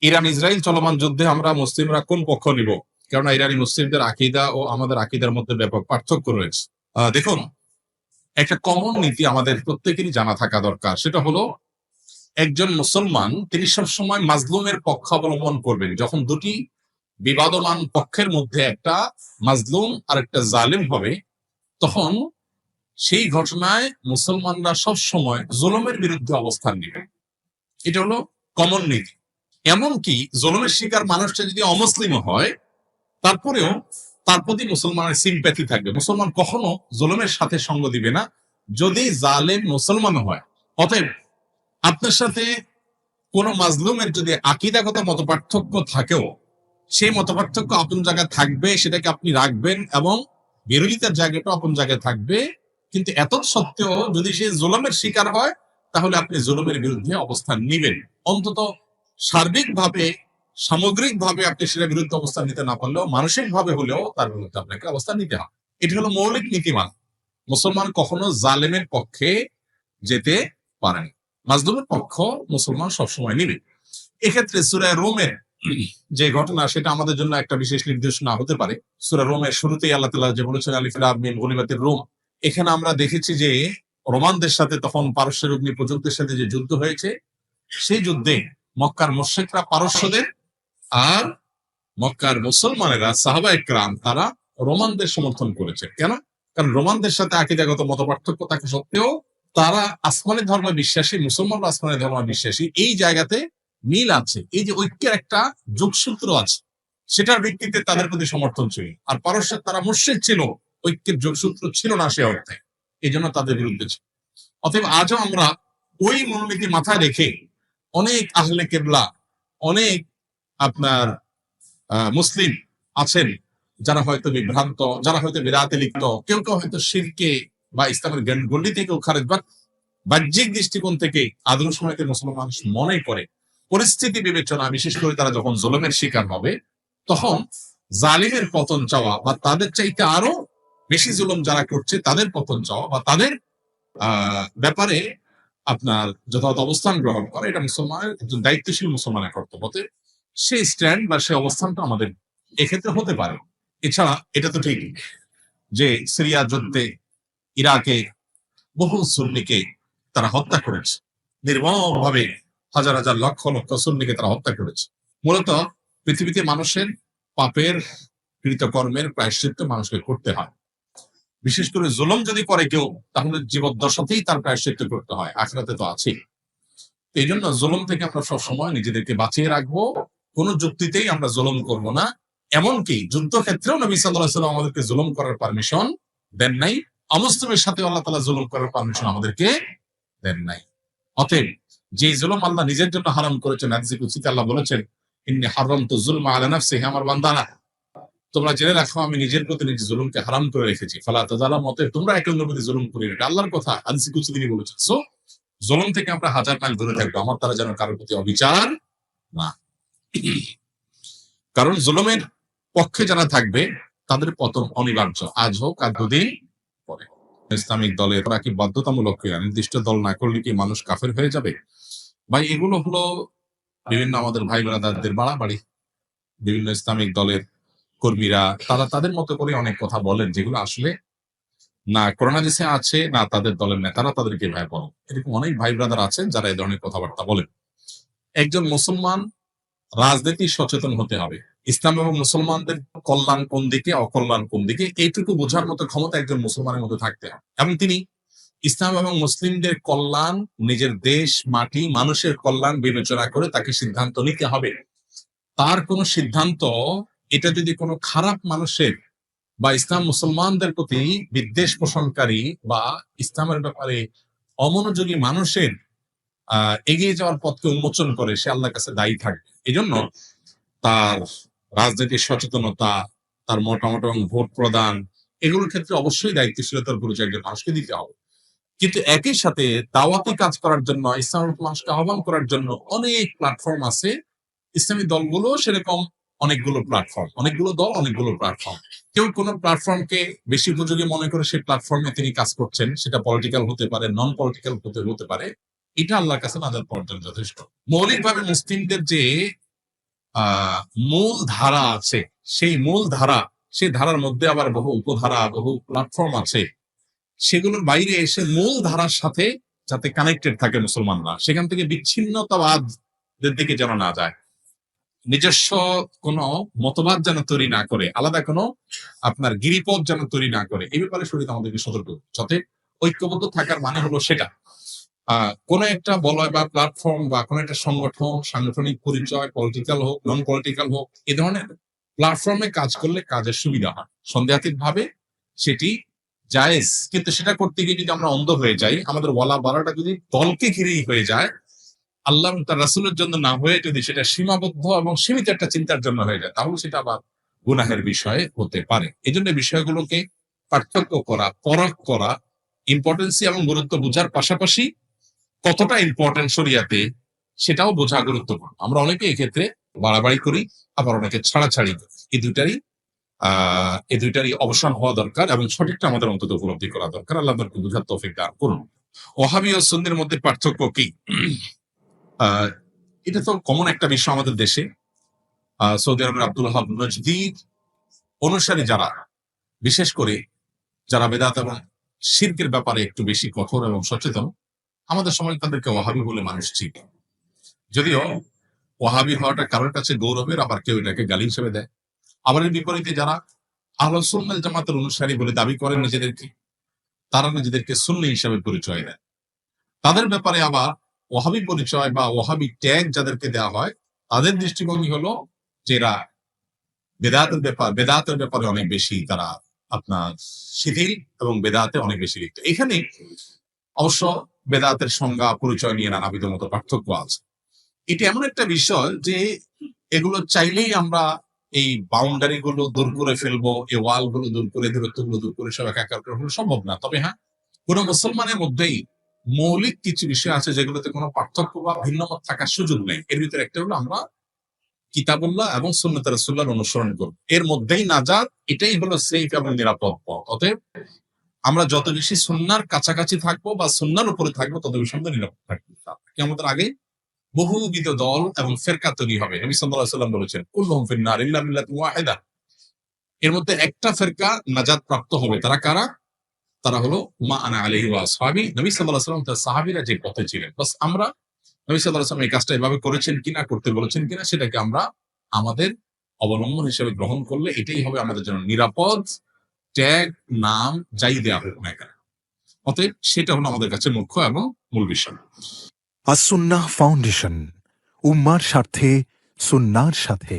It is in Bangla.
ইরান ইসরায়েল চলমান যুদ্ধে আমরা মুসলিমরা কোন পক্ষ নিব? কেননা ইরানি মুসলিমদের আকীদা ও আমাদের আকীদার মধ্যে ব্যাপক পার্থক্য রয়েছে। দেখুন, একটা কমন নীতি আমাদের প্রত্যেকেরই জানা থাকা দরকার। সেটা হলো, একজন মুসলমান তিনি সবসময় মাজলুমের পক্ষ অবলম্বন করবেন। যখন দুটি বিবাদমান পক্ষের মধ্যে একটা মাজলুম আর একটা জালিম হবে, তখন সেই ঘটনায় মুসলমানরা সবসময় জুলুমের বিরুদ্ধে অবস্থান নেবে। এটা হলো কমন নীতি। এমনকি জুলুমের শিকার মানুষটা যদি অমুসলিম হয়, তারপরেও তার প্রতি মুসলমানের সিম্প্যাথি থাকবে। মুসলমান কখনো জুলুমের সাথে সঙ্গ দিবে না, যদি জালেম মুসলমান হয়। অতএব আপনার সাথে কোন মাজলুমের যদি আকীদাগত মতপার্থক্য থাকেও, সেই মতপার্থক্য আপন জায়গায় থাকবে, সেটাকে আপনি রাখবেন, এবং বিরোধিতার জায়গাটা আপন জায়গায় থাকবে। কিন্তু এত সত্ত্বেও যদি সে জুলুমের শিকার হয়, তাহলে আপনি জুলুমের বিরুদ্ধে অবস্থান নিবেন। অন্তত সার্বিকভাবে, সামগ্রিকভাবে আপনি সেটার বিরুদ্ধে অবস্থান নিতে না পারলেও মানসিকভাবে হলেও তার বিরুদ্ধে আপনাকে অবস্থান নিতে হবে। এটি হলো মৌলিক নীতিমালা। মুসলমান কখনো জালেমের পক্ষে যেতে পারে না, মাজলুমের পক্ষ মুসলমান সবসময় নিবে। এক্ষেত্রে সূরা রোমের যে ঘটনা, সেটা আমাদের জন্য একটা বিশেষ নির্দেশনা হতে পারে। সূরা রোমের শুরুতেই আল্লাহ তাআলা যে বলেছেন, আলিফ লাম মিম গুলিবাতির রোম, এখানে আমরা দেখেছি যে রোমানদের সাথে তখন পারস্যের অগ্নি প্রযুক্তির সাথে যে যুদ্ধ হয়েছে, সেই যুদ্ধে মক্কার মুশরিকরা পারস্যদের, আর মক্কার মুসলমানেরা সাহাবায়ে কেরাম তারা রোমানদের সমর্থন করেছে। কেন? কারণ রোমানদের সাথে আকীদাগত মতপার্থক্য থাকা সত্ত্বেও তারা আসমানি ধর্মে বিশ্বাসী, মুসলমানরা আসমানি ধর্মে বিশ্বাসী। এই জায়গাতে মিল আছে, এই যে ঐক্যের একটা যোগসূত্র আছে, সেটার ভিত্তিতে তাদের প্রতি সমর্থন ছিল। আর পারস্যের তারা মুশরিক ছিল, ঐক্যের যোগসূত্র ছিল না সে অর্থে, এই জন্য তাদের বিরুদ্ধে ছিল। অতএব আজও আমরা ওই মনোনীতি মাথায় রেখে অনেক আহলে কেবলা, অনেক আপনার মুসলিম আছেন যারা হয়তো বিভ্রান্ত, যারা হয়তো বিদাতে লিপ্ত, কেউ কেউ হয়তো শিরকে বা ইসলামের গণ্ডি থেকেও খারেজ, বা বাহ্যিক দৃষ্টিকোণ থেকে আদর্শ হয়তো মুসলমান মনে করে। পরিস্থিতি বিবেচনা, বিশেষ করে তারা যখন জুলুমের শিকার হবে, তখন জালিমের পতন চাওয়া বা তাদের চাইতে আরো বেশি জুলুম যারা করছে তাদের পতন চাওয়া বা তাদের ব্যাপারে আপনার যথাযথ অবস্থান গ্রহণ করা, এটা মুসলমানের একজন দায়িত্বশীল মুসলমানের কর্তব্য। সেই স্ট্যান্ড বা সেই অবস্থানটা আমাদের এক্ষেত্রে হতে পারে। এছাড়া এটা তো ঠিক যে সিরিয়া যুদ্ধে ইরাকে বহু সুন্নিকে তারা হত্যা করেছে, নির্মমভাবে হাজার হাজার লক্ষ লক্ষ সুন্নিকে তারা হত্যা করেছে। মূলত পৃথিবীতে মানুষের পাপের কৃতকর্মের প্রায়শ্চিত্ত মানুষকে করতে হয়। বিশেষ করে জুলুম যদি করে কেউ, তাহলে জীবদ্দশাতেই তার প্রায়শ্চিত্ত করতে হয়, আখিরাতে তো আছেই। এই জন্য জুলুম থেকে আমরা সবসময় নিজেদেরকে বাঁচিয়ে রাখবো, কোন যুক্তিতেই আমরা জুলুম করব না। এমনকি যুদ্ধক্ষেত্রেও নবী সাল্লাল্লাহু আলাইহি ওয়াসাল্লাম আমাদেরকে জুলুম করার পারমিশন দেন নাই। অমুসলিমের সাথে আল্লাহ তাআলা জুলুম করার পারমিশন আমাদেরকে দেন নাই। অতএব যে জুলুম আল্লাহ নিজের জন্য হারাম করেছেন, হাদিসে কুদসিতে আল্লাহ বলেছেন, ইন্নী হারামতু যুলমা আলা নাফসি, হে আমার বান্দারা, তোমরা জেনে রাখো আমি নিজের প্রতি নিজে জুলুমকে হারাম করে রেখেছি। ফালা তাযালামু, অতএব তোমরা একে অন্যের প্রতি জুলুম করিও না। এটা আল্লাহর কথা, হাদিসে কুদসি তিনি বলেছেন। সো জুলুম থেকে আমরা হাজার মাইল দূরে থাকবো, আমার দ্বারা যেন কারোর প্রতি অবিচার না। কারণ জুলুমের পক্ষে যারা থাকবে তাদের পতন অনিবার্য, আজ হোক আর দুদিন পরে। ইসলামিক দলের ওরা কি বাধ্যতামূলক কিনা, নির্দিষ্ট দল না করলে কি মানুষ কাফের হয়ে যাবে? ভাই, এগুলো হলো বিভিন্ন আমাদের ভাই ব্রাদারদের বাড়াবাড়ি। বিভিন্ন ইসলামিক দলের কর্মীরা তারা তাদের মতো করে অনেক কথা বলেন, যেগুলো আসলে না কোরআন হাদিসে আছে, না তাদের দলের নেতারা তাদেরকে ভয় বলেন। এরকম অনেক ভাই ব্রাদার আছেন যারা এই ধরনের কথাবার্তা বলেন। একজন মুসলমান রাজনীতি সচেতন হতে হবে। ইসলাম এবং মুসলমানদের কল্যাণ কোন দিকে, অকল্যাণ কোন দিকে, এইটুকু বোঝার মতো ক্ষমতা একজন মুসলমানের মধ্যে থাকতে হবে। এবং তিনি ইসলাম এবং মুসলিমদের কল্যাণ, নিজের দেশ, মাটি, মানুষের কল্যাণ বিবেচনা করে তাকে সিদ্ধান্ত নিতে হবে। তার কোন সিদ্ধান্ত, এটা যদি কোনো খারাপ মানুষের বা ইসলাম মুসলমানদের প্রতি বিদ্বেষ পোষণকারী বা ইসলামের ব্যাপারে অমনোযোগী মানুষের এগিয়ে যাওয়ার পথকে উন্মোচন করে, সে আল্লাহর কাছে দায়ী থাকবে। এই জন্য তার রাজনৈতিক সচেতনতা, তার মতামত এবং ভোট প্রদান, এগুলোর ক্ষেত্রে অবশ্যই দায়িত্বশীলতার পরিচয় একজন মানুষকে দিতে হবে। কিন্তু একই সাথে দাওয়াতি কাজ করার জন্য, ইসলামের মানুষকে আহ্বান করার জন্য অনেক প্ল্যাটফর্ম আছে। ইসলামী দলগুলো সেরকম অনেকগুলো প্ল্যাটফর্ম, অনেকগুলো দল, অনেকগুলো প্ল্যাটফর্ম। কেউ কোন প্ল্যাটফর্মকে বেশি উপযোগী মনে করে সেই প্ল্যাটফর্মে তিনি কাজ করছেন, সেটা পলিটিক্যাল হতে পারে, নন পলিটিক্যাল হতে পারে। এটা আল্লাহর কাছে নাজাত পাওয়ার জন্য যথেষ্ট। মৌলিকভাবে মুসলিমদের যে আহ মূল ধারা আছে, সেই মূল ধারা, সেই ধারার মধ্যে আবার বহু উপধারা, বহু প্ল্যাটফর্ম আছে, সেগুলোর বাইরে এসে মূল ধারার সাথে যাতে কানেক্টেড থাকে মুসলমানরা, সেখান থেকে বিচ্ছিন্নতাবাদের দিকে যেন না যায়, নিজস্ব কোনো মতবাদ যেন তৈরি না করে, আলাদা কোনো আপনার গিরিপথ যেন তৈরি না করে, এই ব্যাপারে শরীয়ত আমাদেরকে সতর্ক, যাতে ঐক্যবদ্ধ থাকার মানে হলো সেটা কোন একটা বলয় বা প্ল্যাটফর্ম বা কোন একটা সংগঠন, সাংগঠনিক পরিচয়, পলিটিক্যাল হোক, নন পলিটিক্যাল হোক, এ ধরনের প্ল্যাটফর্মে কাজ করলে কাজের সুবিধা হয় সন্দেহাতীত ভাবে, সেটি জায়েজ। কিন্তু সেটা করতে গিয়ে যদি আমরা অন্ধ হয়ে যাই, আমাদের বলা বলাটা যদি দলকে ঘিরেই হয়ে যায়, আল্লাহ তার রাসূলের জন্য না হয়ে যদি সেটা সীমাবদ্ধ এবং সীমিত একটা চিন্তার জন্য হয়ে যায়, তাহলে সেটা আবার গুনাহের বিষয় হতে পারে। এই জন্য বিষয়গুলোকে পার্থক্য করা, পরখ করা, ইম্পর্টেন্সি এবং গুরুত্ব বোঝার পাশাপাশি কতটা ইম্পর্টেন্ট শরিয়াতে সেটাও বোঝা গুরুত্বপূর্ণ। আমরা অনেকে এক্ষেত্রে বাড়াবাড়ি করি, আবার অনেকে ছাড়াছাড়ি করি। এই দুইটারই অবসান হওয়া দরকার এবং সঠিকটা আমাদের অন্তত উপলব্ধি করা দরকার। আল্লাহ আমাদেরকে বুঝার তৌফিক দান করুন। ওয়াহাবি ও সুন্নির মধ্যে পার্থক্য কি? এটা তো কমন একটা বিষয় আমাদের দেশে। সৌদি আরবের আব্দুল ওয়াহাব নজদীর অনুসারী যারা, বিশেষ করে যারা বেদাত এবং শিরকের ব্যাপারে একটু বেশি কঠোর এবং সচেতন, আমাদের সমাজে তাদেরকে ওয়াহাবি বলে মানুষ চিনে। যদিও ওয়াহাবি হওয়াটা কারোর কাছে গৌরবের, আবার কেউ এটাকে গালি হিসেবে দেয়। আবার এর বিপরীতে যারা আহলুস সুন্নাহ জামাতের অনুসারী বলে দাবি করেন নিজেদেরকে, তারা নিজেদেরকে সুন্নি হিসেবে পরিচয় দেয়। তাদের ব্যাপারে আবার ওয়াহাবি পরিচয় বা ওয়াহাবি ট্যাগ যাদেরকে দেওয়া হয়, তাদের দৃষ্টিভঙ্গি হলো যে এরা বেদাতের ব্যাপারে অনেক বেশি তারা আপনার শিথিল এবং বেদাতে অনেক বেশি লিপ্ত। এখানে অবশ্য বেদাতের সংজ্ঞা পরিচয় নিয়ে নানাবিধ মতো পার্থক্য আছে। এটা এমন একটা বিষয় যে এগুলো চাইলেই আমরা এই বাউন্ডারি গুলো দূর করে ফেলবো, এই ওয়াল গুলো দূর করে, দূরত্ব গুলো দূর করে সব একাকার করে ফেলা সম্ভব না। তবে হ্যাঁ, কোন মুসলমানের মধ্যেই মৌলিক কিছু বিষয় আছে যেগুলোতে কোনো পার্থক্য বা ভিন্নমত থাকার সুযোগ নেই। এর ভিতরে একটা হলো আমরা কিতাবুল্লাহ এবং সুন্নাত রাসূলুল্লাহর অনুসরণ করব, এর মধ্যেই নাজাত, এটাই হলো সেফ এবং নিরাপদ পথ। অতএব আমরা যত বেশি সুন্নাহর কাছাকাছি থাকবো বা সুন্নাহর উপরে থাকবো, তত বেশি আমরা নিরাপদ থাকবো। কিয়ামতের আগে বহুবিধ দল এবং ফেরকা তৈরি হবে। নবী সাল্লাল্লাহু আলাইহি ওয়াসাল্লাম বলেছেন, কুল্লুহুম ফিন-নার ইল্লা মিল্লাতুন ওয়াহিদা। এর মধ্যে একটা ফেরকা নাজাত প্রাপ্ত হবে। তারা কারা? তারা হলো মা আনা আলাইহি ওয়া আসহাবি। নবী সাল্লাল্লাহু আলাইহি ওয়াসাল্লাম তার সাহাবীরা যে পথে ছিলেন। বাস আমরা নবী সাল্লাল্লাহু আলাইহি ওয়াসাল্লাম এই কাজটা এভাবে করেছেন কিনা, করতে বলেছেন কিনা, সেটাকে আমরা আমাদের অবলম্বন হিসেবে গ্রহণ করলে এটাই হবে আমাদের জন্য নিরাপদ। ট্যাগ, নাম যাই দেয়া হোক না কেন, অতএব সেটা হলো আমাদের কাছে মুখ্য এবং মূল বিষয়। আস-সুন্নাহ ফাউন্ডেশন, উম্মার স্বার্থে সুন্নাহর সাথে।